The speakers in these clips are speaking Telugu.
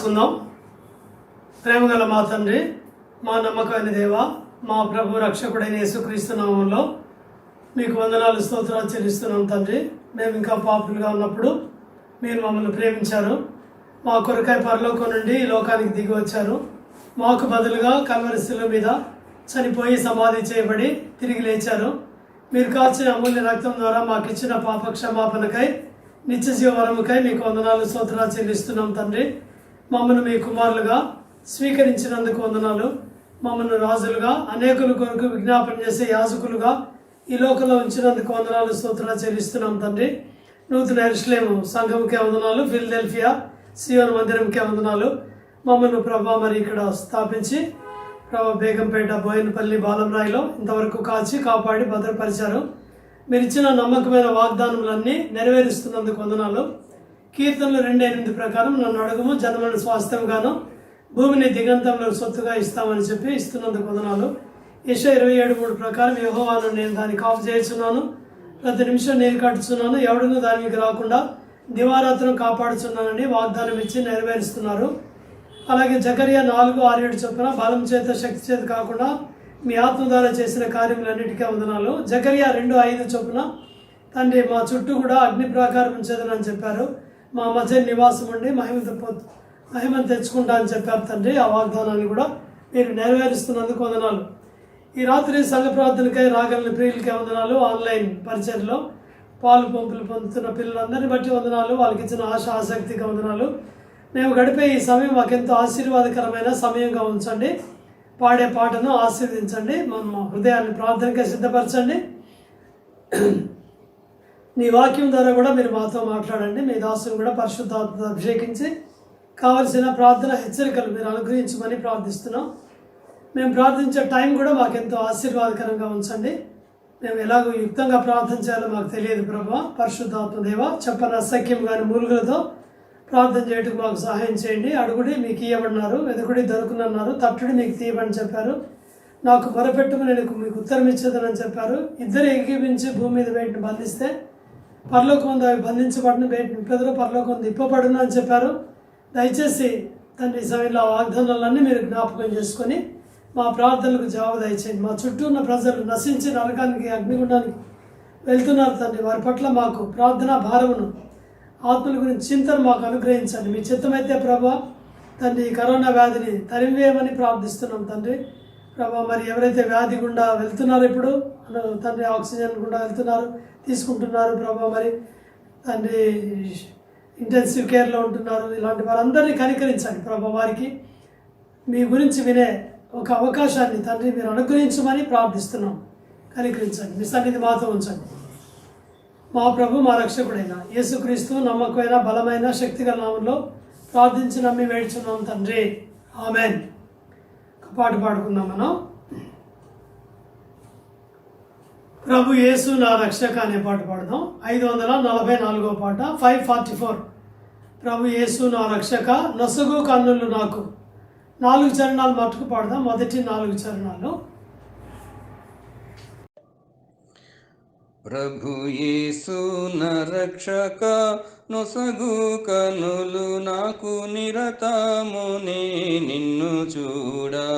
చేసుకుందాం. ప్రేమగల మా తండ్రి, మా నమ్మకమైన దేవ, మా ప్రభు రక్షకుడైన యేసుక్రీస్తు నామంలో మీకు వందనాలు స్తోత్రాలు చెల్లిస్తున్నాం తండ్రి. మేము ఇంకా పాపులుగా ఉన్నప్పుడు మీరు మమ్మల్ని ప్రేమించారు. మా కొరకై పరలోకం నుండి ఈ లోకానికి దిగి వచ్చారు. మాకు బదులుగా కల్వరి శిలువ మీద చనిపోయి సమాధి చేయబడి తిరిగి లేచారు. మీరు కాచిన అమూల్య రక్తం ద్వారా మాకు ఇచ్చిన పాప క్షమాపణకై నిత్య జీవ వరముకై మీకు వందనాలు స్తోత్రాలు చెల్లిస్తున్నాం తండ్రి. మమ్మల్ని మీ కుమారులుగా స్వీకరించినందుకు వందనాలు. మమ్మల్ని రాజులుగా అనేకుల కొరకు విజ్ఞాపన చేసే యాజకులుగా ఈ లోకంలో ఉంచినందుకు వందనాలు స్తోత్రాలు చెల్లిస్తున్నాం తండ్రి. నూతన యెరూషలేము సంఘంకే వందనాలు, ఫిలదెల్ఫియా సియోను మందిరంకే వందనాలు. మమ్మల్ని ప్రభా మరి ఇక్కడ స్థాపించి ప్రభా బేగంపేట, బోయినపల్లి, బాలంరాయిలో ఇంతవరకు కాచి కాపాడి భద్రపరిచారు. మీరు ఇచ్చిన నమ్మకమైన వాగ్దానములన్నీ నెరవేరుస్తున్నందుకు వందనాలు. కీర్తనలు 2:8 ప్రకారం నన్ను అడుగుము, జన్మను స్వాస్థ్యంగాను భూమిని దిగంతంలో సొత్తుగా ఇస్తామని చెప్పి ఇస్తున్నందుకు వందనాలు. యెషయా 27:3 ప్రకారం యెహోవాను నేను దాన్ని కాపు చేస్తున్నాను, ప్రతి నిమిషం నేను కట్టుచున్నాను, ఎవడును దానికి రాకుండా దివారాత్రం కాపాడుచున్నానని వాగ్దానం ఇచ్చి నెరవేరుస్తున్నారు. అలాగే జకరియా 4:6-7 చొప్పున బలం చేత శక్తి చేత కాకుండా మీ ఆత్మ ద్వారా చేసిన కార్యములన్నిటికీ వందనాలు. జకరియా 2:5 చొప్పున తండ్రి మా చుట్టూ కూడా అగ్ని ప్రాకారం ఉంచేదని చెప్పారు. మా మధ్య నివాసం ఉండి మహిమను తెచ్చుకుంటా అని చెప్పారు తండ్రి. ఆ వాగ్దానాన్ని కూడా మీరు నెరవేరుస్తున్నందుకు వందనాలు. ఈ రాత్రి సంఘ ప్రార్థనకై రాగలిగిన ప్రియులకే వందనాలు. ఆన్లైన్ పరిచయలో పాలు పంపులు పొందుతున్న పిల్లలందరినీ బట్టి వందనాలు. వాళ్ళకి ఇచ్చిన ఆసక్తిగా వందనాలు. మేము గడిపే ఈ సమయం మాకెంతో ఆశీర్వాదకరమైన సమయంగా ఉంచండి. పాడే పాటను ఆశీర్వదించండి. మా హృదయాన్ని ప్రార్థనగా సిద్ధపరచండి. నీ వాక్యం ద్వారా కూడా మీరు మాతో మాట్లాడండి. మీ దాసును కూడా పరిశుద్ధాత్మతో అభిషేకించి కావలసిన ప్రార్థన హెచ్చరికలు మీరు అనుగ్రహించమని ప్రార్థిస్తున్నాం. మేము ప్రార్థించే టైం కూడా మాకెంతో ఆశీర్వాదకరంగా ఉంచండి. మేము ఎలాగో యుక్తంగా ప్రార్థన చేయాలో మాకు తెలియదు ప్రభువా. పరిశుద్ధాత్మ దేవ, చెప్పని అసఖ్యం కానీ మూలుగులతో ప్రార్థన చేయటకు మాకు సహాయం చేయండి. అడుగుడి మీకు ఇవ్వబడినారు, వెతుకుడి దొరుకునన్నారు, తట్టుడి మీకు తీయమని చెప్పారు. నాకు మొరపెట్టుకు నేను మీకు ఉత్తరం ఇచ్చేదని చెప్పారు. ఇద్దరు ఏకీపించి భూమి మీద వేటిని బంధిస్తే పరలోకం అవి బంధించబడిన వేటిని నింపెదరో పరలోకం తిప్పబడును అని చెప్పారు. దయచేసి తండ్రి సమయంలో వాగ్దానాలన్నీ మీరు జ్ఞాపకం చేసుకొని మా ప్రార్థనలకు జవాబు దయచేయండి. మా చుట్టూ ఉన్న ప్రజలు నశించి నరకానికి, అగ్నిగుండానికి వెళ్తున్నారు తండ్రి. వారి పట్ల మాకు ప్రార్థనా భారమును, ఆత్మల గురించి చింతన మాకు అనుగ్రహించండి. మీ చిత్తమైతే ప్రభా తండ్రి ఈ కరోనా వ్యాధిని తరిమివేయమని ప్రార్థిస్తున్నాం తండ్రి. ప్రభా మరి ఎవరైతే వ్యాధి గుండా వెళ్తున్నారో ఇప్పుడు తండ్రి ఆక్సిజన్ గుండా వెళ్తున్నారు, తీసుకుంటున్నారు ప్రభా, మరి తండ్రి ఇంటెన్సివ్ కేర్లో ఉంటున్నారు, ఇలాంటి వారందరినీ కనికరించండి ప్రభా. వారికి మీ గురించి వినే ఒక అవకాశాన్ని తండ్రి మీరు అనుగ్రహించమని ప్రార్థిస్తున్నాం. కనికరించండి, మీ సన్నిధి మాతో ఉంచండి. మా ప్రభు మా రక్షకుడైన యేసుక్రీస్తు నమ్మకమైన బలమైన శక్తిగల నామంలో ప్రార్థించి నమ్మి వేడుచున్నాం తండ్రి, ఆమెన్. ఒక పాట పాడుకుందాం మనం. ప్రభు యేసు నా రక్షక అనే పాట పాడదాం. 544వ పాట, 544. ప్రభు యేసు నా రక్షక, నొసగు కన్నులు నాకు. 4 చరణాలు మట్టుకు పాడదాం. మొదటి 4 చరణాలు. ప్రభు యేసు నా రక్షక, నొసగు కనులు నాకు, నిరతమునే నిన్ను చూడా.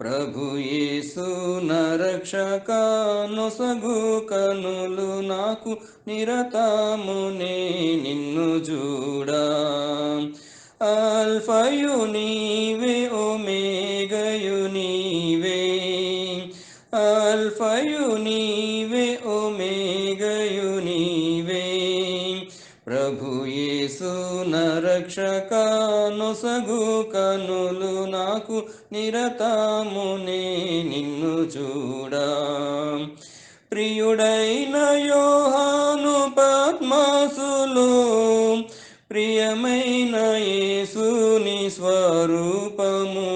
ప్రభు యేసు నా రక్షక, నొసగు కనులు నాకు, నిరతమునే నిన్ను చూడా. అల్ఫయు నీవే, ఒమేగయు నీవే, అల్ఫయు నీవే, ఒమేగయు నీవే. ప్రభు యేసు నా రక్షక, నొసగు కనులు నాకు, నిరతమునే నిన్ను చూడా. ప్రియుడైన యోహాను పద్మసులో, ప్రియమైన యేసుని స్వరూపము.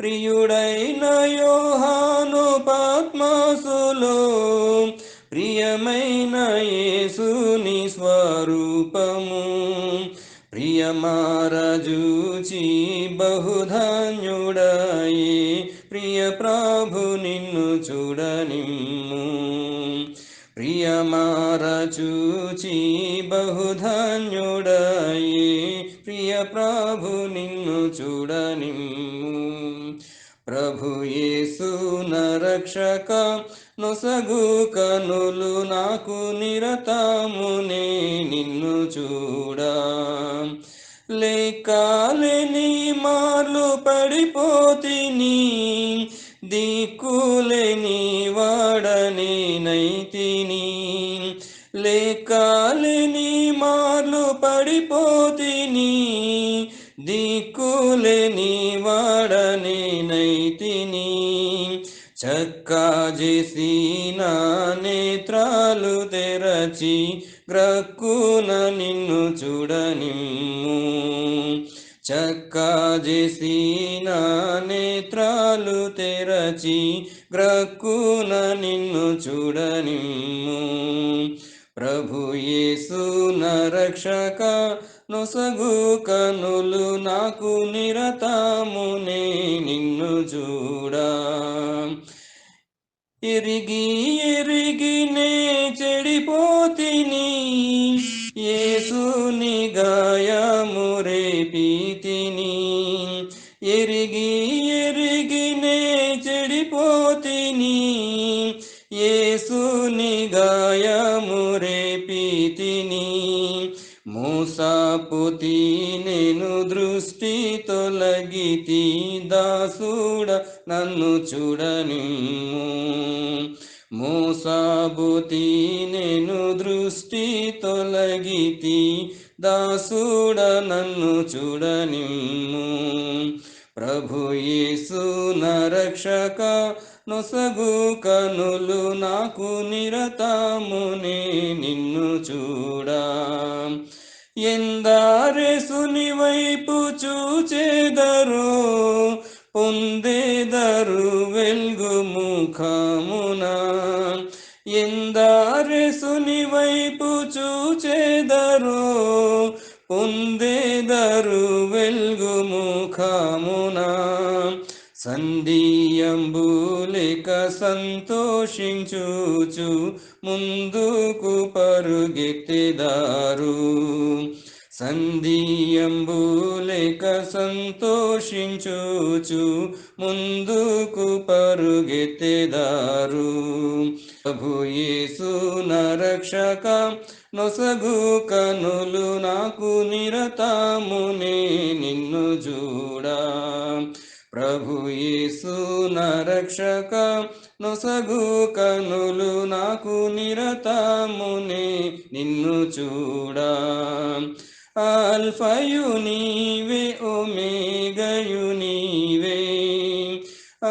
ప్రియుడైన యోహాను పద్మసులో, ప్రియమైన యేసుని స్వరూపము. ప్రియమారజూచి బహుధన్యుడాయి, ప్రియ ప్రభు నిన్ను చూడనిమ్ము. ప్రియమారచూచి బహుధన్యుడాయి, ప్రియ ప్రభు నిన్ను చూడనిమ్ము. ప్రభు యేసు నరక్షక నొసగు కనులు నాకు నిరతమునే నిన్ను చూడా. లేకాలేని మార్లు పడిపోతిని, దిక్కులేని వాడని నైతిని. లేకాలేని మార్లు పడిపోతిని, దిక్కులేని వాడని నైతిని. చక్కా చేసిన నేత్రాలు తెరచి గ్రక్కున నిన్ను చూడనిమ్ము. చక్కా చేసిన నేత్రాలు తెరచి గ్రక్కున నిన్ను చూడనిమ్ము. ప్రభు యేసు నరక్షక నొసగు కనులు నాకు నిరతమునే నిన్ను చూడా. ఎరిగి ఎరిగినే చెడిపోతిని, యేసుని గాయము రేపితిని. ఎరిగి ఎరిగినే చెడిపోతిని, యేసుని గాయము రేపితిని. మోసపోతి నేను దృష్టి తొలగితి, దాసుడ నన్ను చూడనిమ్ము. మోసపోతి నేను దృష్టి తొలగితి, దాసుడ నన్ను చూడనిమ్ము. ప్రభు యేసు నరక్షక నొసగు కనులు నాకు నిరతమునే నిన్ను చూడా. ఎందారేసుని వైపు చూచెదరో, పొందేదరు వెల్గు ముఖమున. ఎందారేసుని వైపు చూచెదరో, పొందేదరు వెల్గు ముఖమున. సంధియంబులేక సంతోషించుచు ముందుకు పరుగెత్తెదారు. సంధియంబులేక సంతోషించుచు ముందుకు పరుగెత్తెదారు. ప్రభు యేసు నరక్షక నొసగు కనులు నాకు నిరతమునే నిన్ను చూడా. ప్రభు యేసు నరక్షక నొసగు కనులు నాకు నిరతమునే నిన్ను చూడా. ఆల్ఫయు నీవే, ఒమేగయు నీవే.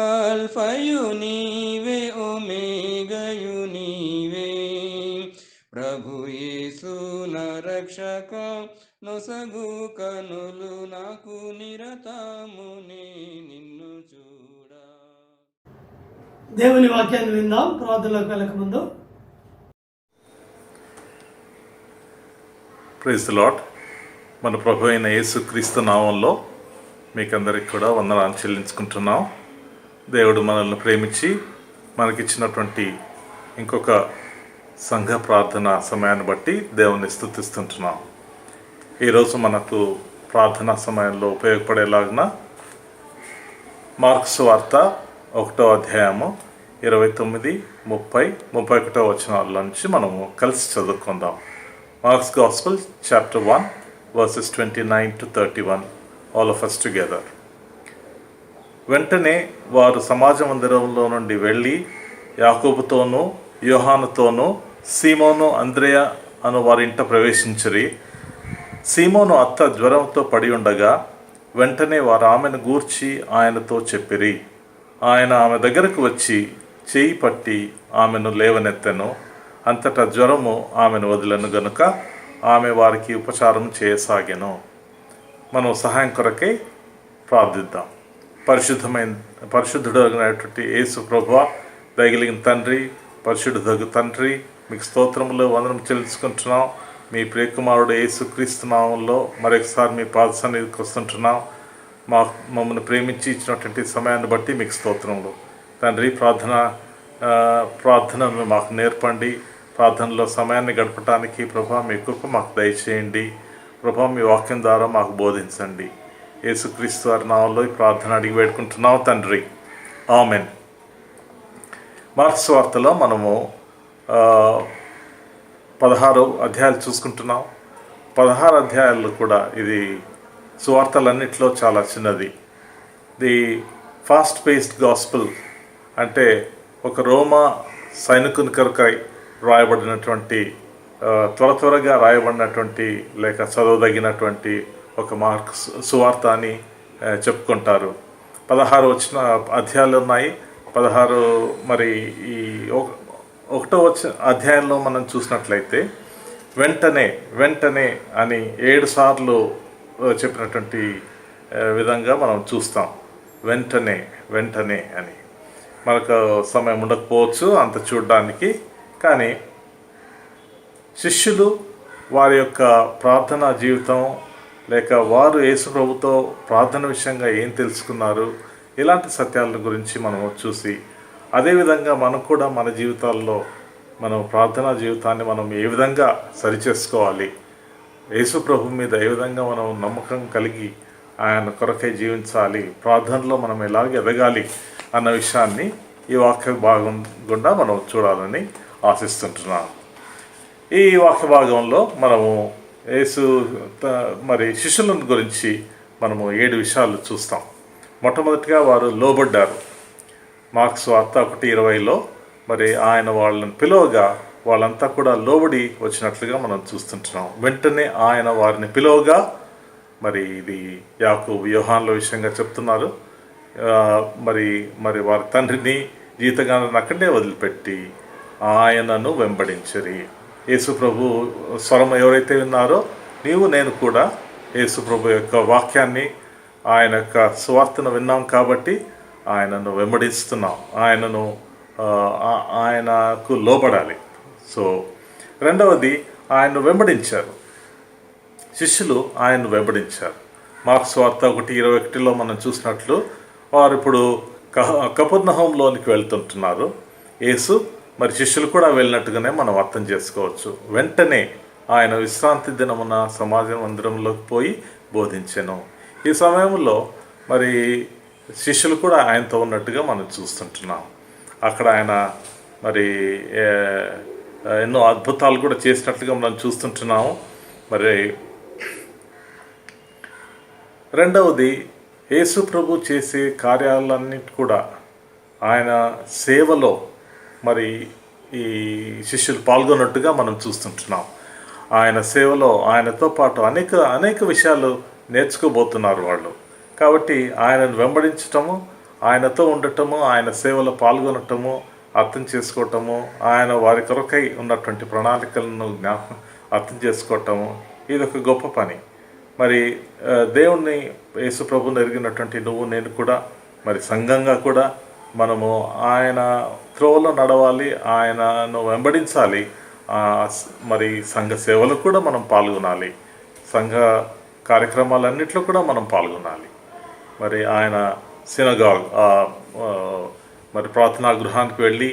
ఆల్ఫయు నీవే, ఒమేగయు నీవే. ప్రభు యేసు నరక్షక నొసగు కనులు నాకు నిరతమునే నిన్ను చూడా. దేవుని వాక్యాన్ని విందాం ప్రార్థనలోకి వెళ్ళక ముందు. Praise the lord. మన ప్రభు అయిన యేసుక్రీస్తు నామంలో మీకందరికి కూడా వందనాలు చెల్లించుకుంటున్నాం. దేవుడు మనల్ని ప్రేమించి మనకిచ్చినటువంటి ఇంకొక సంఘ ప్రార్థన సమయాన్ని బట్టి దేవుని స్తుతిస్తుంటున్నాం. ఈరోజు మనకు ప్రార్థనా సమయంలో ఉపయోగపడేలాగిన మార్క్స్ వార్త 1వ అధ్యాయము 29, 30, 31 వచనాల నుంచి మనము కలిసి చదువుకుందాం. Marks gospel chapter 1 verses 29 to 31, all of us together. వెంటనే వారు సమాజ మందిరంలో నుండి వెళ్ళి యాకోబుతోనూ యోహానుతోనూ సీమోను అంద్రెయ అను వారి ఇంట ప్రవేశించిరి. సీమోను అత్త జ్వరంతో పడి ఉండగా వెంటనే వారు ఆమెను గూర్చి ఆయనతో చెప్పిరి. ఆయన ఆమె దగ్గరకు వచ్చి చేయి పట్టి ఆమెను లేవనెత్తెను. అంతటా జ్వరము ఆమెను వదిలను గనుక ఆమె వారికి ఉపచారం చేయసాగెను. మనం సహాయం కొరకై ప్రార్థిద్దాం. పరిశుద్ధుడైనటువంటి యేసు ప్రభువా, దయగలిగిన తండ్రి, పరిశుద్ధుడు తండ్రి, మీకు స్తోత్రములు వందనం చెల్లించుకుంటున్నాం. మీ ప్రియకుమారుడు యేసుక్రీస్తు నామంలో మరొకసారి మీ పాద సన్నిధికి వస్తుంటున్నాం. మమ్మల్ని ప్రేమించి ఇచ్చినటువంటి సమయాన్ని బట్టి మీకు స్తోత్రములు తండ్రి. ప్రార్థనను మాకు నేర్పండి. ప్రార్థనలో సమయాన్ని గడపడానికి ప్రభా మీ కృప మాకు దయచేయండి. ప్రభా మీ వాక్యం ద్వారా మాకు బోధించండి. యేసుక్రీస్తు వారి నామంలో ఈ ప్రార్థన అడిగి వేడుకుంటున్నాం తండ్రి, ఆమెన్. మార్క్స్ సువార్తలో మనము 16 అధ్యాయాలు చూసుకుంటున్నాం. 16 అధ్యాయాల్లో కూడా ఇది సువార్తలన్నింటిలో చాలా చిన్నది. ది ఫాస్ట్ పేస్డ్ గాస్పుల్ అంటే ఒక రోమా సైనికుని కొరకై రాయబడినటువంటి త్వరగా రాయబడినటువంటి లేక చదవదగినటువంటి ఒక మార్క్స్ సువార్త అని చెప్పుకుంటారు. 16 వచ్చిన అధ్యాయాలు ఉన్నాయి. 16 మరి ఈ 1వ అధ్యాయంలో మనం చూసినట్లయితే వెంటనే అని 7 సార్లు చెప్పినటువంటి విధంగా మనం చూస్తాం. వెంటనే అని. మనకు సమయం ఉండకపోవచ్చు అంత చూడడానికి, కానీ శిష్యులు వారి యొక్క ప్రార్థనా జీవితం లేక వారు యేసు ప్రభుతో ప్రార్థన విషయంగా ఏం తెలుసుకున్నారు, ఇలాంటి సత్యాల గురించి మనము చూసి, అదేవిధంగా మనం కూడా మన జీవితాల్లో మనం ప్రార్థనా జీవితాన్ని మనం ఏ విధంగా సరిచేసుకోవాలి, యేసు ప్రభు మీద ఏ విధంగా మనం నమ్మకం కలిగి ఆయన కొరకై జీవించాలి, ప్రార్థనలో మనం ఎలాగ ఎదగాలి అన్న విషయాన్ని ఈ వాక్య భాగం గుండా మనం చూడాలని ఆశిస్తుంటున్నాను. ఈ వాక్య భాగంలో మనము యేసు మరి శిష్యుల గురించి మనము 7 విషయాలు చూస్తాం. మొట్టమొదటిగా వారు లోబడ్డారు. మార్క్స్ వార్త 1:20లో మరి ఆయన వాళ్ళని పిలువగా వాళ్ళంతా కూడా లోబడి వచ్చినట్లుగా మనం చూస్తుంటున్నాం. వెంటనే ఆయన వారిని పిలువగా, మరి ఇది యాకోబు యోహానుల విషయంగా చెప్తున్నారు. మరి వారి తండ్రిని జీతగానాన్ని అక్కడే వదిలిపెట్టి ఆయనను వెంబడించరి. యేసు ప్రభు స్వరం ఎవరైతే విన్నారో నీవు నేను కూడా యేసు ప్రభు యొక్క వాక్యాన్ని, ఆయన యొక్క సువార్తను విన్నాం కాబట్టి ఆయనను వెంబడిస్తున్నాం, ఆయనకు లోబడాలి. సో రెండవది, ఆయన్ను వెంబడించారు. శిష్యులు ఆయన్ను వెంబడించారు. మార్క్స్ వార్త 1:21లో మనం చూసినట్లు వారు ఇప్పుడు కపెర్నహూములోనికి వెళ్తుంటున్నారు. యేసు మరి శిష్యులు కూడా వెళ్ళినట్టుగానే మనం అర్థం చేసుకోవచ్చు. వెంటనే ఆయన విశ్రాంతి దినమున సమాజ మందిరంలోకి పోయి బోధించెను. ఈ సమయంలో మరి శిష్యులు కూడా ఆయనతో ఉన్నట్టుగా మనం చూస్తుంటున్నాం. అక్కడ ఆయన మరి ఎన్నో అద్భుతాలు కూడా చేసినట్లుగా మనం చూస్తుంటున్నాము. మరి రెండవది, యేసు ప్రభు చేసే కార్యాలన్నిటి కూడా ఆయన సేవలో మరి ఈ శిష్యులు పాల్గొన్నట్టుగా మనం చూస్తుంటున్నాం. ఆయన సేవలో ఆయనతో పాటు అనేక విషయాలు నేర్చుకోబోతున్నారు వాళ్ళు. కాబట్టి ఆయనను వెంబడించటము, ఆయనతో ఉండటము, ఆయన సేవలో పాల్గొనటము, అర్థం చేసుకోవటము, ఆయన వారి కొరకై ఉన్నటువంటి ప్రణాళికలను అర్థం చేసుకోవటము, ఇది ఒక గొప్ప పని. మరి దేవుణ్ణి యేసు ప్రభుని ఎరిగినటువంటి నువ్వు నేను కూడా మరి సంఘంగా కూడా మనము ఆయన త్రోవలో నడవాలి, ఆయనను వెంబడించాలి. మరి సంఘ సేవలో కూడా మనం పాల్గొనాలి, సంఘ కార్యక్రమాలన్నింటిలో కూడా మనం పాల్గొనాలి. మరి ఆయన సినగాగ్ మరి ప్రార్థనా గృహానికి వెళ్ళి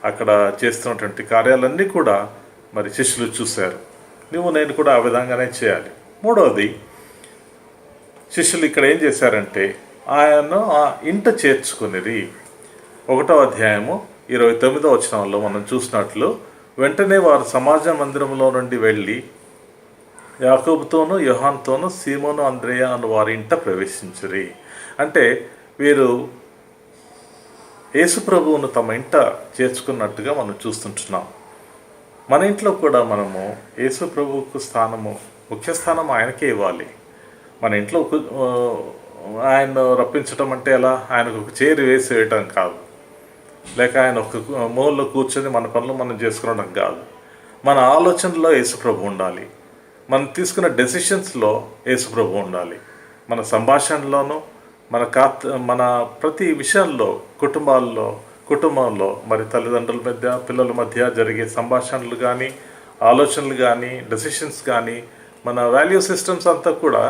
అక్కడ చేస్తున్నటువంటి కార్యాలన్నీ కూడా మరి శిష్యులు చూశారు. నువ్వు నేను కూడా ఆ విధంగానే చేయాలి. మూడవది, శిష్యులు ఇక్కడ ఏం చేశారంటే ఆయన్ను ఆ ఇంట చేర్చుకునిరి. 1వ అధ్యాయము 29వ వచనంలో మనం చూసినట్లు, వెంటనే వారు సమాజ మందిరంలో నుండి వెళ్ళి యాకోబుతోనూ యోహానుతోనూ సీమోను అంద్రేయ అను వారి ఇంట ప్రవేశించిరి. అంటే వీరు యేసు ప్రభువును తమ ఇంట చేర్చుకున్నట్టుగా మనం చూస్తుంటున్నాం. మన ఇంట్లో కూడా మనము యేసు ప్రభువుకు ముఖ్య స్థానం ఆయనకే ఇవ్వాలి. మన ఇంట్లో ఆయన రప్పించడం అంటే ఎలా, ఆయనకు ఒక చైర్ వేసి వేయటం కాదు, లేక ఆయన ఒక మూలలో కూర్చొని మన పనులు మనం చేసుకోవడం కాదు. మన ఆలోచనలో యేసుప్రభు ఉండాలి, మనం తీసుకున్న డెసిషన్స్లో యేసుప్రభు ఉండాలి. మన సంభాషణలోనూ మన ప్రతి విషయంలో కుటుంబంలో మరి తల్లిదండ్రుల మధ్య పిల్లల మధ్య జరిగే సంభాషణలు కానీ, ఆలోచనలు కానీ, డెసిషన్స్ కానీ, మన వాల్యూ సిస్టమ్స్ అంతా కూడా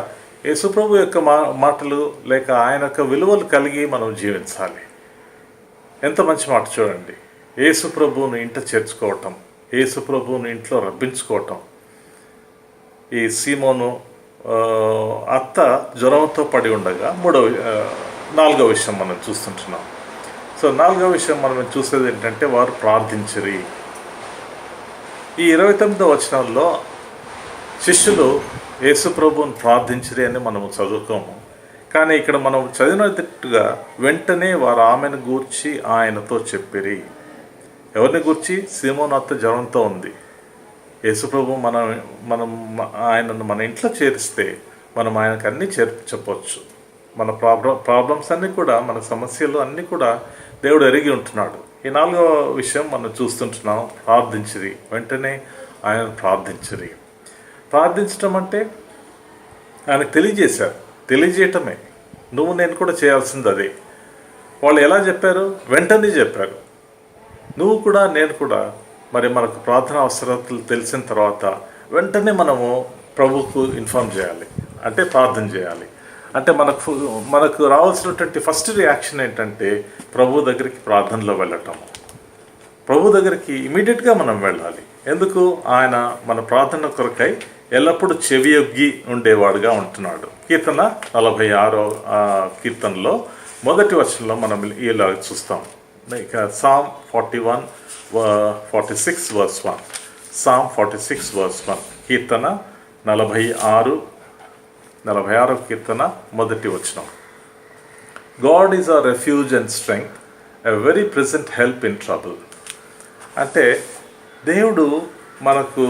యేసుప్రభు యొక్క మాటలు లేక ఆయన యొక్క విలువలు కలిగి మనం జీవించాలి. ఎంత మంచి మాట చూడండి, యేసుప్రభువును ఇంట చేర్చుకోవటం, యేసుప్రభువును ఇంట్లో రప్పించుకోవటం. ఈ సీమోను అత్త జ్వరంతో పడి ఉండగా నాలుగో విషయం మనం చూస్తుంటున్నాం. సో నాలుగో విషయం మనం చూసేది ఏంటంటే వారు ప్రార్థించిరి. ఈ 29వ వచనంలో శిష్యులు యేసు ప్రభువుని ప్రార్థించిరి అని మనం చదువుకోము. కానీ ఇక్కడ మనం చదివినట్టుగా వెంటనే వారు ఆమెను గూర్చి ఆయనతో చెప్పిరి. ఎవరిని గూర్చి? సీమోను అత్త జ్వరంతో ఉంది. యేసుప్రభు మనం ఆయనను మన ఇంట్లో చేరిస్తే మనం ఆయనకు అన్నీ చెప్పవచ్చు. మన ప్రాబ్లమ్స్ అన్నీ కూడా, మన సమస్యలు అన్నీ కూడా దేవుడు ఎరిగి ఉంటున్నాడు. ఈ నాలుగో విషయం మనం చూస్తుంటున్నాం, ప్రార్థించిరి. వెంటనే ఆయన ప్రార్థించిరి. ప్రార్థించటం అంటే ఆయనకు తెలియజేయటమే. నువ్వు నేను కూడా చేయాల్సింది అదే. వాళ్ళు ఎలా చెప్పారు? వెంటనే చెప్పారు. నువ్వు కూడా నేను కూడా మరి మనకు ప్రార్థన అవసరాలు తెలిసిన తర్వాత వెంటనే మనము ప్రభువుకు ఇన్ఫార్మ్ చేయాలి, అంటే ప్రార్థన చేయాలి. అంటే మనకు రావాల్సినటువంటి ఫస్ట్ రియాక్షన్ ఏంటంటే ప్రభు దగ్గరికి ప్రార్థనలో వెళ్ళటము. ప్రభు దగ్గరికి ఇమీడియట్గా మనం వెళ్ళాలి. ఎందుకు? ఆయన మన ప్రార్థన కొరకై ఎల్లప్పుడూ చెవియొగ్గి ఉండేవాడుగా ఉంటున్నాడు. కీర్తన 46వ కీర్తనలో మొదటి వచనంలో మనం ఇలా చూస్తాం. ఇక Psalm 46 verse 1. Psalm 46 verse 1. కీర్తన 46వ కీర్తన మొదటి వచనం. God is our refuge and strength, a very present help in trouble. అంటే దేవుడు మనకు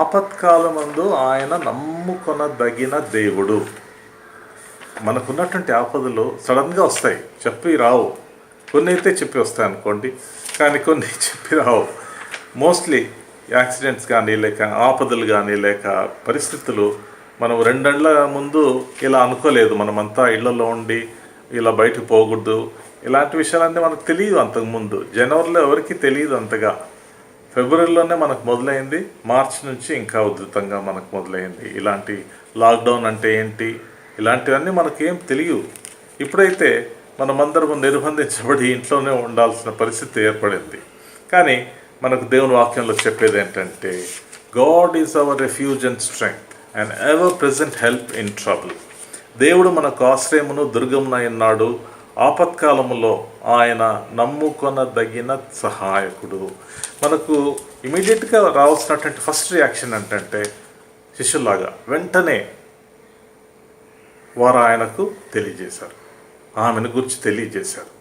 ఆపత్కాలమందు ఆయన నమ్ముకొనదగిన దేవుడు. మనకున్నటువంటి ఆపదలు సడన్గా వస్తాయి, చెప్పి రావు. కొన్ని అయితే చెప్పి వస్తాయి అనుకోండి, కానీ కొన్ని చెప్పి రావు. మోస్ట్లీ యాక్సిడెంట్స్ కానీ, లేక ఆపదలు కానీ, లేక పరిస్థితులు మనం 2 ఏళ్ల ముందు ఇలా అనుకోలేదు. మనమంతా ఇళ్లలో ఉండి ఇలా బయటకు పోకూడదు, ఇలాంటి విషయాలన్నీ మనకు తెలియదు. అంతకుముందు జనవరిలో ఎవరికి తెలియదు అంతగా. ఫిబ్రవరిలోనే మనకు మొదలైంది, మార్చి నుంచి ఇంకా ఉధృతంగా మనకు మొదలైంది. ఇలాంటి లాక్డౌన్ అంటే ఏంటి, ఇలాంటివన్నీ మనకేం తెలియదు. ఇప్పుడైతే మనమందరం నిర్బంధించబడి ఇంట్లోనే ఉండాల్సిన పరిస్థితి ఏర్పడింది. కానీ మనకు దేవుని వాక్యంలో చెప్పేది ఏంటంటే, God is our refuge and strength and ever present help in trouble. దేవుడు మనకు ఆశ్రయమును దుర్గమునయున్నాడు, ఆపత్కాలములో ఆయన నమ్ముకొనదగిన సహాయకుడు. మనకు ఇమీడియట్గా రావాల్సినటువంటి ఫస్ట్ రియాక్షన్ ఏంటంటే, శిష్యులాగా వెంటనే వారు ఆయనకు తెలియజేశారు, ఆమెను గురించి తెలియజేశారు.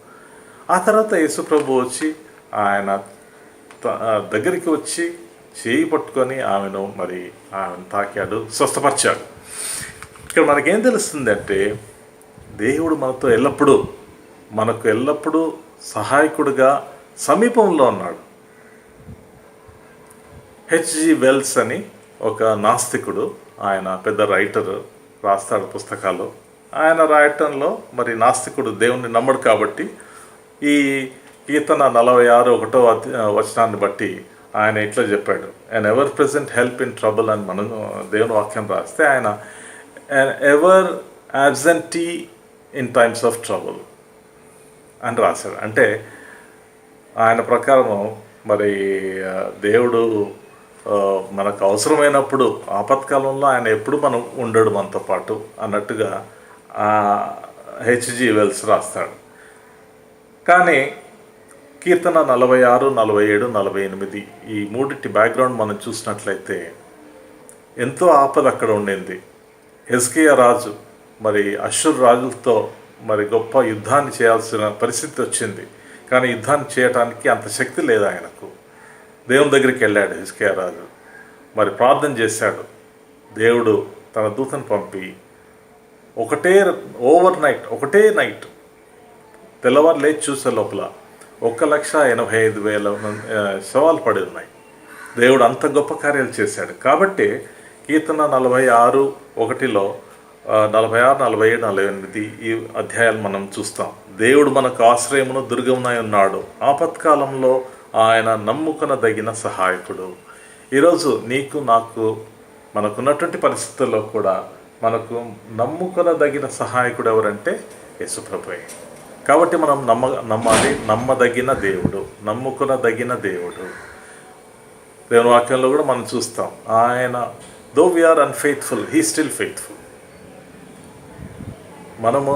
ఆ తర్వాత యేసుప్రభు వచ్చి ఆయన దగ్గరికి వచ్చి చేయి పట్టుకొని ఆమెను తాకాడు, స్వస్థపరిచాడు. ఇక్కడ మనకేం తెలుస్తుంది అంటే, దేవుడు మనకు ఎల్లప్పుడూ సహాయకుడిగా సమీపంలో ఉన్నాడు. హెచ్జి వెల్స్ అని ఒక నాస్తికుడు, ఆయన పెద్ద రైటర్, రాస్తాడు పుస్తకాలు. ఆయన రాయటంలో నాస్తికుడు దేవుణ్ణి నమ్మడు కాబట్టి ఈ కీర్తన 46వ వచనాన్ని బట్టి ఆయన ఇట్లా చెప్పాడు, and ever present help in trouble అని మనం దేవుని వాక్యం రాస్తే ఆయన ever absentee in times of trouble అని రాశాడు. అంటే ఆయన ప్రకారము దేవుడు మనకు అవసరమైనప్పుడు ఆపత్కాలంలో ఆయన ఎప్పుడు మనం ఉండడు మనతో పాటు అన్నట్టుగా హెచ్జి వెల్స్ రాస్తాడు. కానీ కీర్తన 46, 47, 48 ఈ మూడింటి బ్యాక్గ్రౌండ్ మనం చూసినట్లయితే ఎంతో ఆపద అక్కడ ఉండింది. హెజ్కియా రాజు అష్షూరు రాజులతో గొప్ప యుద్ధాన్ని చేయాల్సిన పరిస్థితి వచ్చింది. కానీ యుద్ధాన్ని చేయటానికి అంత శక్తి లేదు ఆయనకు. దేవుని దగ్గరికి వెళ్ళాడు హెజ్కియా రాజు, ప్రార్థన చేశాడు. దేవుడు తన దూతను పంపి ఒకటే నైట్ తెల్లవారు లేచి చూసే లోపల 1,85,000 శవాలు పడి ఉన్నాయి. దేవుడు అంత గొప్ప కార్యాలు చేశాడు. కాబట్టి కీర్తన 46:1 46, 47, 48 ఈ అధ్యాయాలు మనం చూస్తాం. దేవుడు మనకు ఆశ్రయమును దుర్గమునై ఉన్నాడు, ఆపత్కాలంలో ఆయన నమ్ముకొనదగిన సహాయకుడు. ఈరోజు నీకు నాకు మనకున్నటువంటి పరిస్థితుల్లో కూడా మనకు నమ్ముకొనదగిన సహాయకుడు ఎవరంటే యేసుప్రభువే. కాబట్టి మనం నమ్మాలి. నమ్మదగిన దేవుడు, నమ్ముకొనదగిన దేవుడు. దేవుని వాక్యంలో కూడా మనం చూస్తాం, ఆయన though we are unfaithful, he still faithful. మనము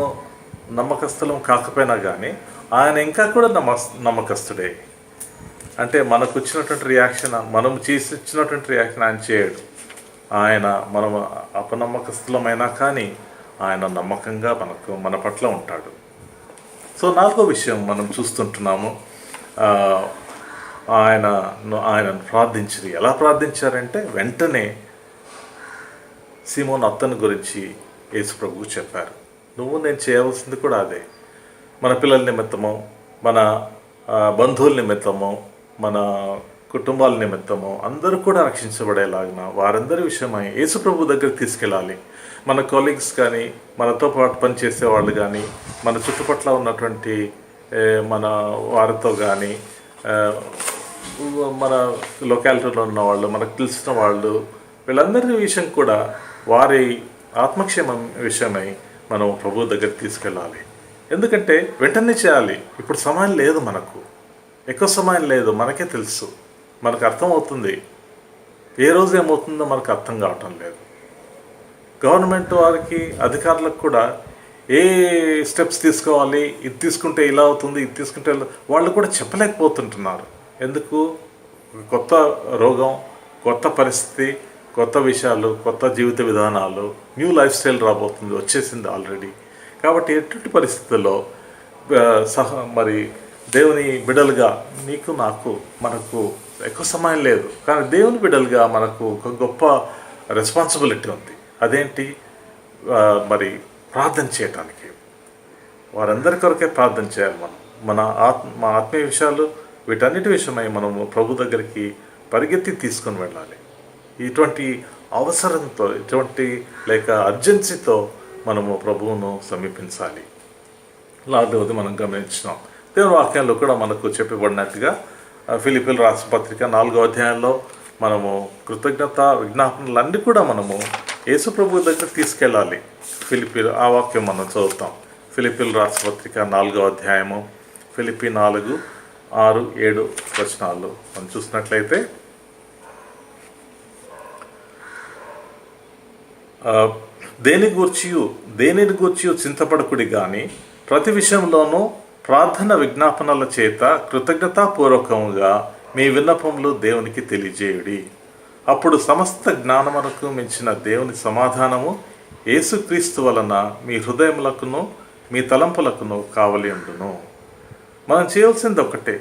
నమ్మకస్తులం కాకపోయినా కానీ ఆయన ఇంకా కూడా నమ్మకస్తుడే. అంటే మనకు వచ్చినటువంటి రియాక్షన్, మనం ఇచ్చినటువంటి రియాక్షన్ ఆయన చేయడు. ఆయన మనం అపనమ్మకస్తులమైనా కానీ ఆయన నమ్మకంగా మన పట్ల ఉంటాడు. సో 4వ విషయం మనం చూస్తుంటున్నాము, ఆయనను ప్రార్థించి, ఎలా ప్రార్థించారంటే వెంటనే సీమోను అత్తను గురించి యేసు ప్రభువు చెప్పారు. నేను చేయవలసింది కూడా అదే. మన పిల్లల నిమిత్తము, మన బంధువుల నిమిత్తము, మన కుటుంబాల నిమిత్తము అందరూ కూడా రక్షించబడేలాగిన వారందరి విషయమై యేసు ప్రభు దగ్గరికి తీసుకెళ్ళాలి. మన కొలీగ్స్ కానీ, మనతో పాటు పనిచేసే వాళ్ళు కానీ, మన చుట్టుపట్ల ఉన్నటువంటి మన వారితో కానీ, మన లొకాలిటీలో ఉన్న వాళ్ళు, మనకు తెలిసిన వాళ్ళు, వీళ్ళందరి విషయం కూడా వారి ఆత్మక్షేమం విషయమై మనం ప్రభు దగ్గరికి తీసుకెళ్ళాలి. ఎందుకంటే వెంటనే చేయాలి. ఇప్పుడు సమయం లేదు, మనకు ఎక్కువ సమయం లేదు. మనకే తెలుసు, మనకు అర్థమవుతుంది. ఏ రోజు ఏమవుతుందో మనకు అర్థం కావటం లేదు. గవర్నమెంట్ వారికి, అధికారులకు కూడా ఏ స్టెప్స్ తీసుకోవాలి, ఇది తీసుకుంటే ఇలా అవుతుంది, ఇది తీసుకుంటే వాళ్ళు కూడా చెప్పలేకపోతుంటున్నారు. ఎందుకు? కొత్త రోగం, కొత్త పరిస్థితి, కొత్త విషయాలు, కొత్త జీవిత విధానాలు, న్యూ లైఫ్ స్టైల్ రాబోతుంది, వచ్చేసింది ఆల్రెడీ. కాబట్టి ఎటువంటి పరిస్థితుల్లో మరి దేవుని బిడ్డలుగా నీకు నాకు మనకు ఎక్కువ సమయం లేదు, కానీ దేవుని బిడ్డలుగా మనకు ఒక గొప్ప రెస్పాన్సిబిలిటీ ఉంది. అదేంటి? మరి ప్రార్థన చేయటానికి, వారందరి కొరకే ప్రార్థన చేయాలి. మన ఆత్మీయ విషయాలు, వీటన్నిటి విషయమై మనము ప్రభు దగ్గరికి పరిగెత్తి తీసుకొని వెళ్ళాలి. ఇటువంటి అవసరంతో, ఇటువంటి లేక అర్జెన్సీతో మనము ప్రభువును సమీపించాలి. 4వది మనం గమనించినాం. దేవుని వాక్యాల్లో కూడా మనకు చెప్పబడినట్టుగా ఫిలిప్పీయులకు రాసిన పత్రిక 4వ అధ్యాయంలో మనము కృతజ్ఞత విజ్ఞాపనలన్నీ కూడా మనము యేసు ప్రభు దగ్గర తీసుకెళ్ళాలి. ఫిలిప్పీయులు, ఆ వాక్యం మనం చదువుతాం. ఫిలిప్పీయులకు రాసిన పత్రిక 4వ అధ్యాయము, ఫిలిప్పీ 4, 6, 7 వచనాలు మనం చూసినట్లయితే, దేనిని గూర్చియు చింతపడకుడి కానీ ప్రతి విషయంలోనూ ప్రార్థన విజ్ఞాపనల చేత కృతజ్ఞతాపూర్వకముగా మీ విన్నపములు దేవునికి తెలియజేయుడి. అప్పుడు సమస్త జ్ఞానమునకు మించిన దేవుని సమాధానము యేసుక్రీస్తు వలన మీ హృదయములకును మీ తలంపులకును కావలి ఉండును. మనం చేయాల్సింది ఒకటే,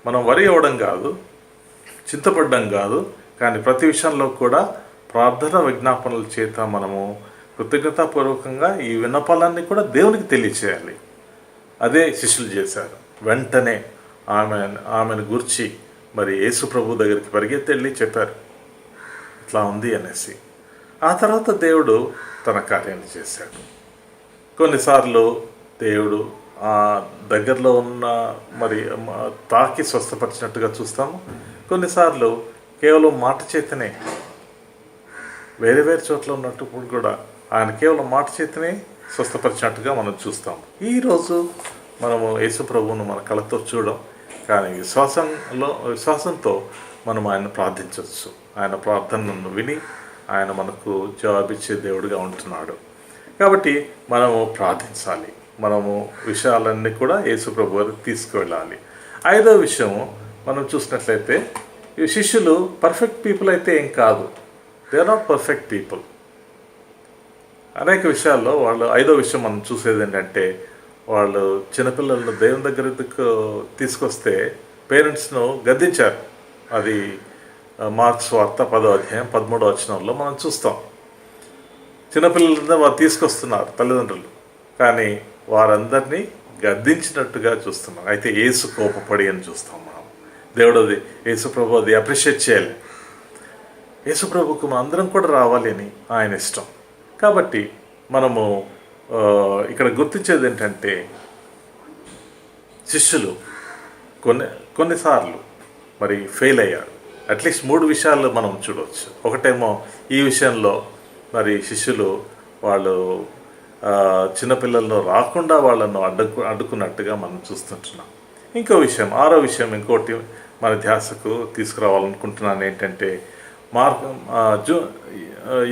మనం వరి అవ్వడం కాదు, చింతపడడం కాదు, కానీ ప్రతి విషయంలో కూడా ప్రార్థన విజ్ఞాపనల చేత మనము కృతజ్ఞతాపూర్వకంగా ఈ విన్నపాలన్నీ కూడా దేవునికి తెలియచేయాలి. అదే శిష్యులు చేశారు. వెంటనే ఆమెను గురించి మరి యేసు ప్రభు దగ్గరికి పరిగెత్తి వెళ్ళి చెప్పారు, ఇట్లా ఉంది అనేసి. ఆ తర్వాత దేవుడు తన కార్యాన్ని చేశాడు. కొన్నిసార్లు దేవుడు ఆ దగ్గరలో ఉన్న మరి తాకి స్వస్థపరిచినట్టుగా చూస్తాము. కొన్నిసార్లు కేవలం మాట చేతనే, వేరే చోట్ల ఉన్నప్పుడు కూడా ఆయన కేవలం మాట చేతనే స్వస్థపరిచినట్టుగా మనం చూస్తాం. ఈరోజు మనము యేసు ప్రభువును మన కళ్ళతో చూడం, కానీ విశ్వాసంతో మనం ఆయన ప్రార్థించవచ్చు. ఆయన ప్రార్థనను విని ఆయన మనకు జవాబిచ్చే దేవుడిగా ఉంటున్నాడు. కాబట్టి మనము ప్రార్థించాలి. మనము విషయాలన్నీ కూడా యేసు ప్రభు వారికి తీసుకువెళ్ళాలి. 5వ విషయము మనం చూసినట్లయితే, ఈ శిష్యులు పర్ఫెక్ట్ పీపుల్ అయితే ఏం కాదు, they are not perfect people. అనేక విషయాల్లో వాళ్ళు 5వ విషయం మనం చూసేది ఏంటంటే, వాళ్ళు చిన్నపిల్లలను దేవుని దగ్గరకు తీసుకొస్తే పేరెంట్స్ను గద్దించారు. అది మార్క్స్ వార్త 10వ అధ్యాయం 13వ వచనంలో మనం చూస్తాం. చిన్నపిల్లలందరూ వారు తీసుకొస్తున్నారు తల్లిదండ్రులు, కానీ వారందరినీ గద్దించినట్టుగా చూస్తున్నాం. అయితే యేసు కోపపడి అని చూస్తాం మనం. దేవుడు అది, యేసు ప్రభు అది అప్రిషియేట్ చేయాలి. యేసు ప్రభుకు మనం అందరం కూడా రావాలి అని ఆయన ఇష్టం. కాబట్టి మనము ఇక్కడ గుర్తించేది ఏంటంటే, శిష్యులు కొన్నిసార్లు మరి ఫెయిల్ అయ్యారు. అట్లీస్ట్ 3 విషయాల్లో మనం చూడవచ్చు. ఒకటేమో ఈ విషయంలో మరి శిష్యులు వాళ్ళు చిన్నపిల్లలను రాకుండా వాళ్ళను అడ్డుకున్నట్టుగా మనం చూస్తుంటున్నాం. ఇంకో విషయం, 6వ విషయం, ఇంకోటి మన ధ్యాసకు తీసుకురావాలనుకుంటున్నాను ఏంటంటే,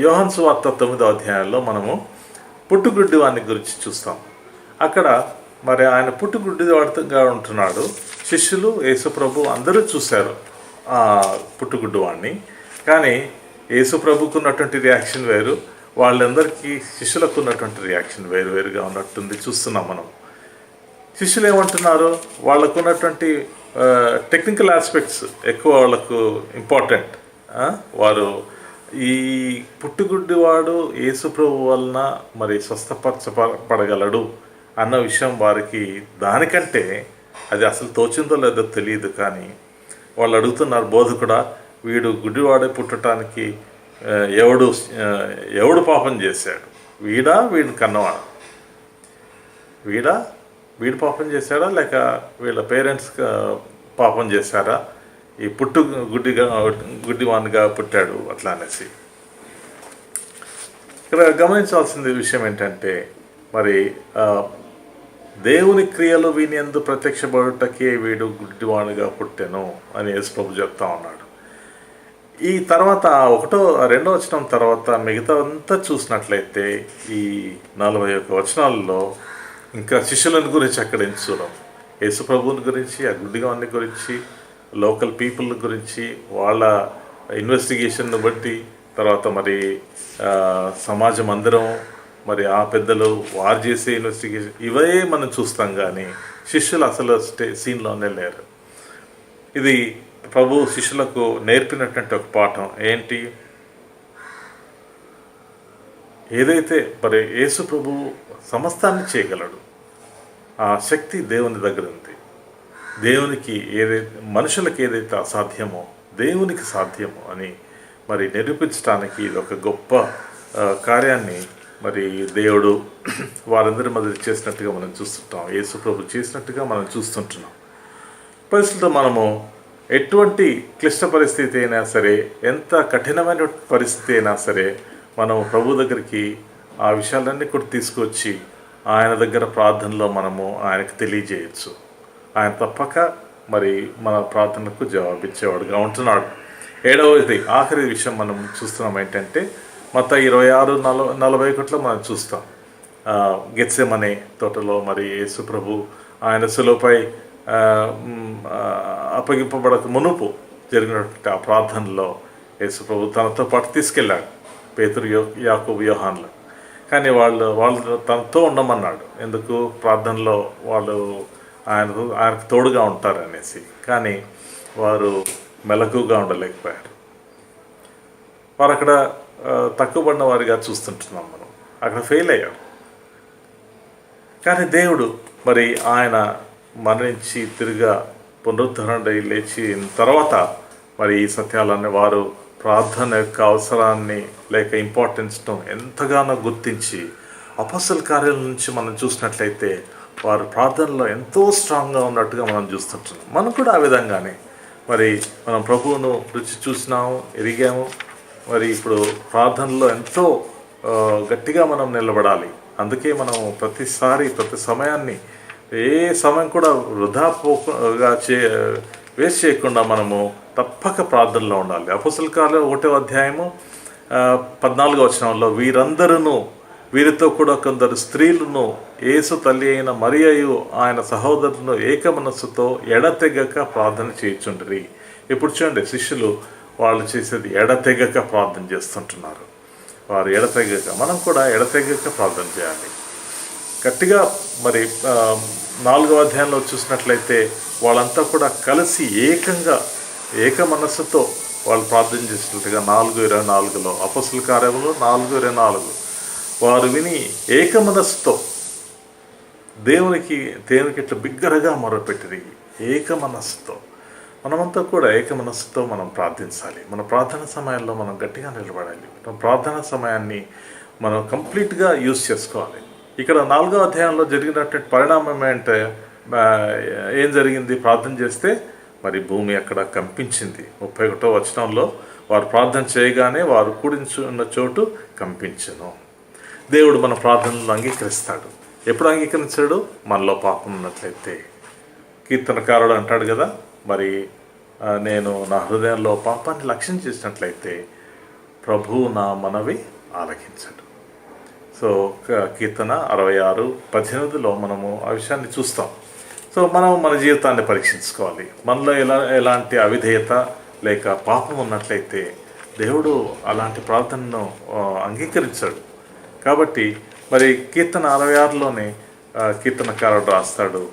యోహాను సువార్త 9వ అధ్యాయంలో మనము పుట్టుగుడ్డి వాని గురించి చూస్తాం. అక్కడ మరి ఆయన పుట్టుగుడ్డి వాడుగా ఉంటున్నాడు. శిష్యులు, యేసుప్రభు అందరూ చూశారు ఆ పుట్టుగుడ్డి వాడిని. కానీ యేసుప్రభుకు ఉన్నటువంటి రియాక్షన్ వేరు, వాళ్ళందరికీ శిష్యులకు ఉన్నటువంటి రియాక్షన్ వేరుగా ఉన్నట్టుంది చూస్తున్నాం మనం. శిష్యులు ఏమంటున్నారు, వాళ్ళకు ఉన్నటువంటి టెక్నికల్ ఆస్పెక్ట్స్ ఎక్కువ వాళ్ళకు ఇంపార్టెంట్. వారు ఈ పుట్టుగుడ్డివాడు యేసుప్రభు వలన మరి స్వస్థపరచబడగలడు అన్న విషయం వారికి దానికంటే అది అసలు తోచిందో లేదో తెలియదు. కానీ వాళ్ళు అడుగుతున్నారు, బోధకుడా, వీడు గుడ్డివాడే పుట్టడానికి ఎవడు పాపం చేశాడు? వీడిని కన్నవాడా? వీడు పాపం చేశాడా లేక వీళ్ళ పేరెంట్స్ పాపం చేశారా? ఈ గుడ్డివానిగా పుట్టాడు అట్లా అనేసి. ఇక్కడ గమనించాల్సిన విషయం ఏంటంటే, మరి దేవుని క్రియలు వీని యందు ప్రత్యక్షపడుటకే వీడు గుడ్డివానిగా పుట్టెను అని యేసుప్రభు చెప్తా ఉన్నాడు. ఈ తర్వాత 2వ వచనం తర్వాత మిగతా అంతా చూసినట్లయితే ఈ 41 వచనాలలో ఇంకా శిష్యులను గురించి అక్కడ ఏం చూడం. యేసుప్రభుని గురించి, ఆ గుడ్డివాని గురించి, లోకల్ పీపుల్ గురించి, వాళ్ళ ఇన్వెస్టిగేషన్ను బట్టి, తర్వాత మరి సమాజ మందిరం, మరి ఆ పెద్దలు వారు చేసే ఇన్వెస్టిగేషన్, ఇవే మనం చూస్తాం. కానీ శిష్యులు అసలు సీన్లోనే లేరు. ఇది ప్రభు శిష్యులకు నేర్పినటువంటి ఒక పాఠం ఏంటి? ఏదైతే మరి యేసు ప్రభు సమస్తాన్ని చేయగలడు, ఆ శక్తి దేవుని దగ్గర ఉంది. దేవునికి మనుషులకు ఏదైతే అసాధ్యమో దేవునికి సాధ్యమో అని మరి నిరూపించడానికి ఇది ఒక గొప్ప కార్యాన్ని మరి దేవుడు వారందరి మధ్య చేసినట్టుగా మనం చూస్తుంటాం. యేసు ప్రభు చేసినట్టుగా మనం చూస్తుంటున్నాం. ప్రస్తుతం మనము ఎటువంటి క్లిష్ట పరిస్థితి అయినా సరే, ఎంత కఠినమైన పరిస్థితి అయినా సరే, మనం ప్రభు దగ్గరికి ఆ విషయాలన్నీ కూడా తీసుకొచ్చి ఆయన దగ్గర ప్రార్థనలో మనము ఆయనకు తెలియజేయచ్చు. ఆయన తప్పక మరి మన ప్రార్థనలకు జవాబిచ్చేవాడుగా ఉంటున్నాడు. 7వది ఆఖరి విషయం మనం చూస్తున్నాం ఏంటంటే, మత్తయి 26:41 మనం చూస్తాం. గెత్సెమనే తోటలో మరి యేసు ప్రభు ఆయన శిలువపై అప్పగింపబడక మునుపు జరిగినటువంటి ఆ ప్రార్థనలో యేసు ప్రభు తనతో పాటు తీసుకెళ్ళాడు పేతురు, యాకోబు, యోహాన్లు. కానీ వాళ్ళు తనతో ఉండమన్నాడు. ఎందుకు? ప్రార్థనలో వాళ్ళు ఆయనకు తోడుగా ఉంటారనేసి. కానీ వారు మెలకుగా ఉండలేకపోయారు. వారు అక్కడ తక్కువబడిన వారిగా చూస్తుంటున్నాం మనం. అక్కడ ఫెయిల్ అయ్యారు. కానీ దేవుడు మరి ఆయన మరణించి తిరిగా పునరుద్ధరణై లేచిన తర్వాత మరి ఈ సత్యాలన్నీ వారు ప్రార్థన యొక్క అవసరాన్ని లేక ఇంపార్టెన్స్ను ఎంతగానో గుర్తించి అపొస్తల కార్యాల నుంచి మనం చూసినట్లయితే వారు ప్రార్థనలో ఎంతో స్ట్రాంగ్గా ఉన్నట్టుగా మనం చూస్తుంటున్నాం. మనం కూడా ఆ విధంగానే మరి మనం ప్రభువును రుచి చూసినాము, ఎరిగాము. మరి ఇప్పుడు ప్రార్థనలో ఎంతో గట్టిగా మనం నిలబడాలి. అందుకే మనం ప్రతి సమయాన్ని ఏ సమయం కూడా వృధా వేస్ట్ చేయకుండా మనము తప్పక ప్రార్థనలో ఉండాలి. అపొస్తల కార్యాలు 1వ అధ్యాయము 14వ వచనంలో వీరితో కూడా కొందరు స్త్రీలను యేసు తల్లి అయిన మరియయు ఆయన సహోదరులను ఏక మనస్సుతో ఎడతెగక ప్రార్థన చేయుచుండిరి. ఇప్పుడు చూడండి, శిష్యులు వాళ్ళు చేసేది ఎడతెగక ప్రార్థన చేస్తుంటున్నారు. వారు ఎడతెగక, మనం కూడా ఎడతెగక ప్రార్థన చేయాలి గట్టిగా. మరి 4వ అధ్యాయంలో చూసినట్లయితే వాళ్ళంతా కూడా కలిసి ఏక మనస్సుతో వాళ్ళు ప్రార్థన చేసినట్టుగా 4:24లో అపొస్తల కార్యములు 4:24 వారు విని ఏక మనస్సుతో దేవునికి ఇట్లా బిగ్గరగా మొరపెట్టిరి. ఏక మనస్సుతో మనమంతా కూడా ఏక మనస్సుతో మనం ప్రార్థించాలి. మన ప్రార్థన సమయంలో మనం గట్టిగా నిలబడాలి. మన ప్రార్థన సమయాన్ని మనం కంప్లీట్గా యూజ్ చేసుకోవాలి. ఇక్కడ 4వ అధ్యాయంలో జరిగినటువంటి పరిణామం ఏంటంటే, ఏం జరిగింది? ప్రార్థన చేస్తే మరి భూమి అక్కడ కంపించింది. 31వ వచనంలో వారు ప్రార్థన చేయగానే వారు కూడించున్న చోటు కంపించెను. దేవుడు మన ప్రార్థనలను అంగీకరిస్తాడు. ఎప్పుడు అంగీకరించాడు? మనలో పాపం ఉన్నట్లయితే. కీర్తనకారుడు అంటాడు కదా, మరి నేను నా హృదయంలో పాపాన్ని లక్ష్యం చేసినట్లయితే ప్రభువు నా మనవి ఆలకించడు. సో కీర్తన 66:18లో మనము ఆ విషయాన్ని చూస్తాం. సో మనం మన జీవితాన్ని పరీక్షించుకోవాలి. మనలో ఎలాంటి అవిధేయత లేక పాపం ఉన్నట్లయితే దేవుడు అలాంటి ప్రార్థనను అంగీకరించాడు. కాబట్టి మరి కీర్తన 66లోనే కీర్తనకారుడు రాస్తాడు,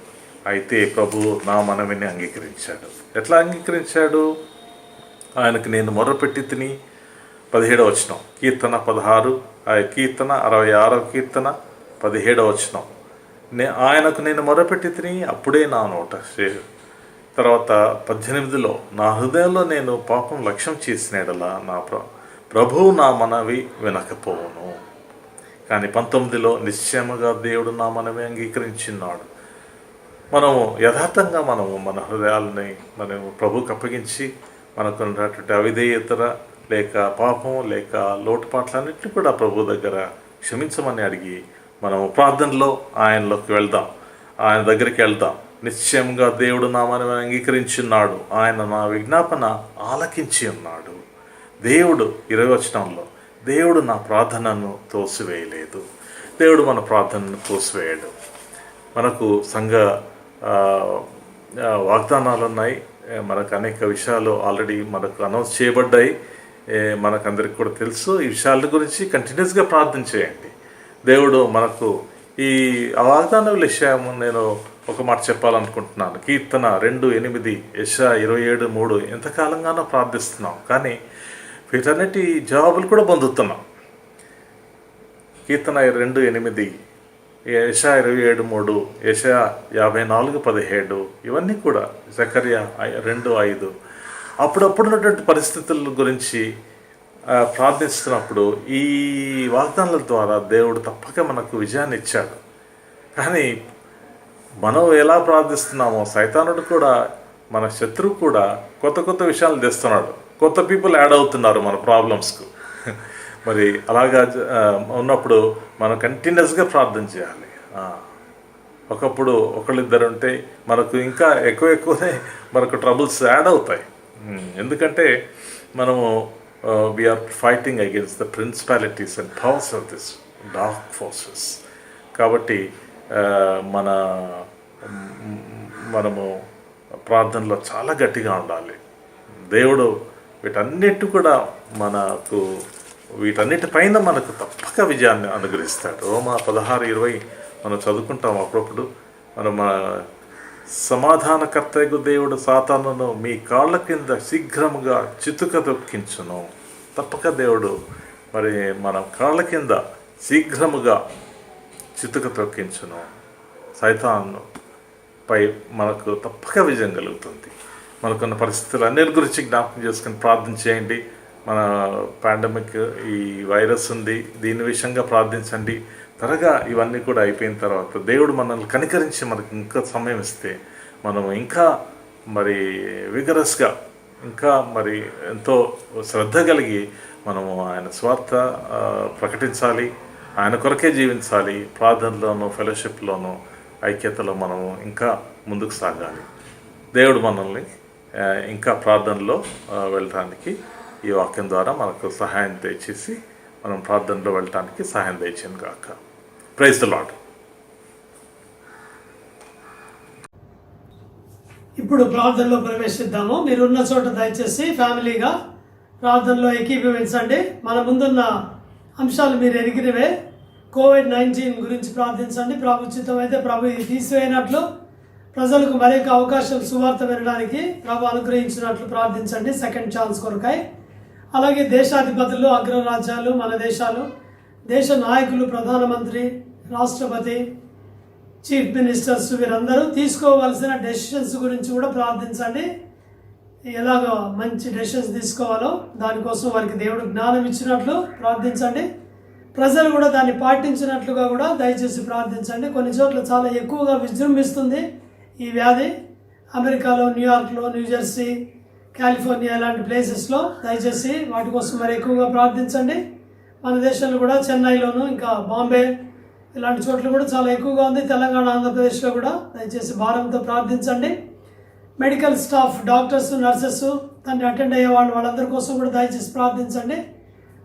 అయితే ప్రభువు నా మనవిని అంగీకరించాడు. ఎట్లా అంగీకరించాడు? ఆయనకు నేను మొర్రపెట్టి తిని 17వ వచనం, కీర్తన 66 కీర్తన 17వ వచనం, ఆయనకు నేను మొర్రపెట్టి తిని అప్పుడే నా నోట. తర్వాత 18లో నా హృదయంలో నేను పాపం లక్ష్యం చేసినడలా నా ప్రభువు నా మనవి వినకపోవును. కానీ 19లో నిశ్చయముగా దేవుడు నా మనవి అంగీకరించినాడు. మనము యథార్థంగా మన హృదయాలని మనము ప్రభువుకి అప్పగించి మనకు ఉన్నటువంటి అవిధేయతర లేక పాపం లేక లోటుపాట్లన్నింటినీ కూడా ప్రభు దగ్గర క్షమించమని అడిగి మనము ప్రార్థనలో ఆయనలోకి వెళ్దాం, ఆయన దగ్గరికి వెళ్దాం. నిశ్చయంగా దేవుడు నా మనవి అంగీకరించున్నాడు, ఆయన నా విజ్ఞాపన ఆలకించి ఉన్నాడు. దేవుడు 20వ వచనంలో దేవుడు నా ప్రార్థనను తోసివేయలేదు. దేవుడు మన ప్రార్థనను తోసివేయడు. మనకు సంఘ వాగ్దానాలు ఉన్నాయి, మనకు అనేక విషయాలు ఆల్రెడీ మనకు అనౌన్స్ చేయబడ్డాయి, మనకందరికి కూడా తెలుసు. ఈ విషయాల గురించి కంటిన్యూస్గా ప్రార్థన చేయండి. దేవుడు మనకు ఈ వాగ్దాన విషయం నేను ఒక మాట చెప్పాలనుకుంటున్నాను. కీర్తన 2:8, యెషయా 27:3 ఎంతకాలంగానో ప్రార్థిస్తున్నాం, కానీ వీటన్నిటి జవాబులు కూడా పొందుతున్నాం. కీర్తన 2:8, యెషయా 27:3, యెషయా 54:17 ఇవన్నీ కూడా, జకర్యా 2:5 అప్పుడప్పుడున్నటువంటి పరిస్థితుల గురించి ప్రార్థిస్తున్నప్పుడు ఈ వాగ్దానాల ద్వారా దేవుడు తప్పక మనకు విజయాన్ని ఇచ్చాడు. కానీ మనం ఎలా ప్రార్థిస్తున్నామో సైతానుడు కూడా, మన శత్రువు కూడా కొత్త విషయాలు తెస్తున్నాడు. కొత్త పీపుల్ యాడ్ అవుతున్నారు మన ప్రాబ్లమ్స్కు. మరి అలాగా ఉన్నప్పుడు మనం కంటిన్యూస్గా ప్రార్థన చేయాలి. ఒకప్పుడు ఒకళ్ళిద్దరు ఉంటే మనకు ఇంకా ఎక్కువనే మనకు ట్రబుల్స్ యాడ్ అవుతాయి. ఎందుకంటే మనము we are fighting against the principalities and powers of this dark forces. కాబట్టి మనము ప్రార్థనలో చాలా గట్టిగా ఉండాలి. దేవుడు వీటన్నిటిపైన మనకు తప్పక విజయాన్ని అనుగ్రహిస్తాడు. రోమా 16:20 మనం చదువుకుంటాం అప్పుడప్పుడు. సమాధానకర్తకు దేవుడు సాతానును మీ కాళ్ళ కింద శీఘ్రముగా చితుక తొక్కించును. తప్పక దేవుడు మరి మన కాళ్ళ కింద శీఘ్రముగా చితుక తొక్కించును. సైతాను పై మనకు తప్పక విజయం కలుగుతుంది. మనకున్న పరిస్థితులు అన్నిటి గురించి జ్ఞాపకం చేసుకుని ప్రార్థన చేయండి. మన పాండమిక్ ఈ వైరస్ ఉంది, దీని విషయంగా ప్రార్థించండి. త్వరగా ఇవన్నీ కూడా అయిపోయిన తర్వాత దేవుడు మనల్ని కనికరించి మనకు ఇంకా సమయం ఇస్తే మనం ఇంకా మరి విగరస్గా, ఇంకా మరి ఎంతో శ్రద్ధ కలిగి మనము ఆయన స్వార్థ ప్రకటించాలి, ఆయన కొరకే జీవించాలి. ప్రార్థనలోనూ ఫెలోషిప్లోనూ ఐక్యతలో మనము ఇంకా ముందుకు సాగాలి. దేవుడు మనల్ని ఇంకా ప్రార్థనలో వెళ్ళటానికి ఈ వాక్యం ద్వారా మనకు సహాయం దయచేసి మనం ప్రార్థనలో వెళ్ళటానికి సహాయం దయచేయను గాక. Praise the lord. ఇప్పుడు ప్రార్థనలో ప్రవేశిద్దాము. మీరున్న చోట దయచేసి ఫ్యామిలీగా ప్రార్థనలో ఏకీభవించండి. మన ముందున్న అంశాలు మీరు ఎరిగినవే. COVID-19 గురించి ప్రార్థించండి. ప్రభు ఉచితం అయితే ప్రభు ఇది తీసివేయనట్లు, ప్రజలకు మరొక అవకాశం సువార్త వినడానికి ప్రభు అనుగ్రహించినట్లు ప్రార్థించండి, సెకండ్ ఛాన్స్ కొరకై. అలాగే దేశాధిపతులు, అగ్రరాజ్యాలు, మన దేశాలు, దేశ నాయకులు, ప్రధానమంత్రి, రాష్ట్రపతి, చీఫ్ మినిస్టర్స్ వీరందరూ తీసుకోవాల్సిన డెసిషన్స్ గురించి కూడా ప్రార్థించండి. ఎలాగ మంచి డెసిషన్స్ తీసుకోవాలో దానికోసం వారికి దేవుడు జ్ఞానం ఇచ్చినట్లు ప్రార్థించండి. ప్రజలు కూడా దాన్ని పాటించినట్లుగా కూడా దయచేసి ప్రార్థించండి. కొన్ని చోట్ల చాలా ఎక్కువగా విజృంభిస్తుంది ఈ వ్యాధి. అమెరికాలో, న్యూయార్క్లో, న్యూజెర్సీ, కాలిఫోర్నియా లాంటి ప్లేసెస్లో దయచేసి వాటి కోసం మరి ఎక్కువగా ప్రార్థించండి. మన దేశంలో కూడా చెన్నైలోను, ఇంకా బాంబే ఇలాంటి చోట్ల కూడా చాలా ఎక్కువగా ఉంది. తెలంగాణ, ఆంధ్రప్రదేశ్లో కూడా దయచేసి భారంతో ప్రార్థించండి. మెడికల్ స్టాఫ్, డాక్టర్స్, నర్సెస్, తండ్రి అటెండ్ అయ్యే వాళ్ళందరి కోసం కూడా దయచేసి ప్రార్థించండి.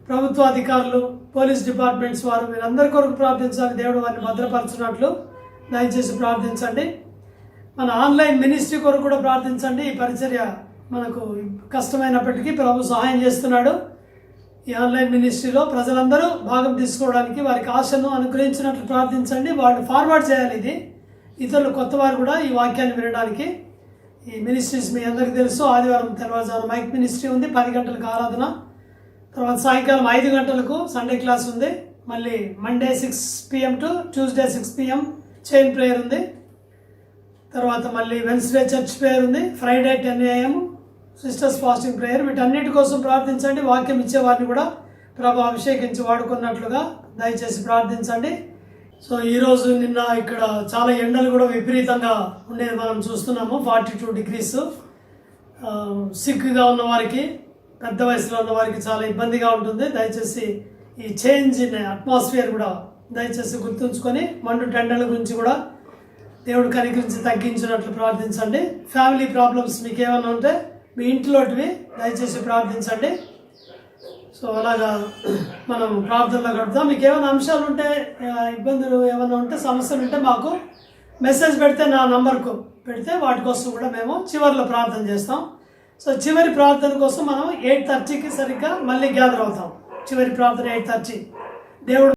ప్రభుత్వ అధికారులు, పోలీస్ డిపార్ట్మెంట్స్ వారు, వీరందరి కొరకు ప్రార్థించాలి. దేవుడు వారిని భద్రపరచున్నట్లు దయచేసి ప్రార్థించండి. మన ఆన్లైన్ మినిస్ట్రీ కొరకు కూడా ప్రార్థించండి. ఈ పరిచర్య మనకు కష్టమైనప్పటికీ ప్రభు సహాయం చేస్తున్నాడు. ఈ ఆన్లైన్ మినిస్ట్రీలో ప్రజలందరూ భాగం తీసుకోవడానికి వారికి ఆశను అనుగ్రహించినట్లు ప్రార్థించండి. వాళ్ళు ఫార్వర్డ్ చేయాలి. ఇది ఇతరులు కొత్త వారు కూడా ఈ వాక్యాన్ని వినడానికి. ఈ మినిస్ట్రీస్ మీ అందరికీ తెలుసు. ఆదివారం తెల్లవారుజామున మైక్ మినిస్ట్రీ ఉంది, 10 గంటలకు ఆరాధన. తర్వాత సాయంకాలం 5 గంటలకు సండే క్లాస్ ఉంది. మళ్ళీ Monday 6 PM to Tuesday 6 PM chain prayer ఉంది. తర్వాత మళ్ళీ వెన్స్డే చర్చ్ ప్రేయర్ ఉంది. Friday 10 AM sisters fasting prayer. వీటన్నిటి కోసం ప్రార్థించండి. వాక్యం ఇచ్చేవారిని కూడా ప్రభు అభిషేకించి వాడుకున్నట్లుగా దయచేసి ప్రార్థించండి. సో ఈరోజు నిన్న ఇక్కడ చాలా ఎండలు కూడా విపరీతంగా ఉండేది మనం చూస్తున్నాము. 42 degrees. సిక్గా ఉన్న వారికి, పెద్ద వయసులో ఉన్న వారికి చాలా ఇబ్బందిగా ఉంటుంది. దయచేసి ఈ చేంజ్ ఇన్ అట్మాస్ఫియర్ కూడా దయచేసి గుర్తుంచుకొని మండు ఎండల గురించి కూడా దేవుడు కనికరించి తగ్గించినట్లు ప్రార్థించండి. ఫ్యామిలీ ప్రాబ్లమ్స్ మీకు ఏమైనా ఉంటే మీ ఇంట్లోటివి దయచేసి ప్రార్థించండి. సో అలాగా మనం ప్రార్థనలో గడుపుతాం. మీకు ఏమైనా అంశాలు ఉంటే, ఇబ్బందులు ఏమైనా ఉంటే, సమస్యలు ఉంటే మాకు మెసేజ్ పెడితే, నా నంబర్కు పెడితే వాటి కోసం కూడా మేము చివరిలో ప్రార్థన చేస్తాం. సో చివరి ప్రార్థన కోసం మనం 8:30కి సరిగ్గా మళ్ళీ గ్యాదర్ అవుతాం. చివరి ప్రార్థన 8:30. దేవుడు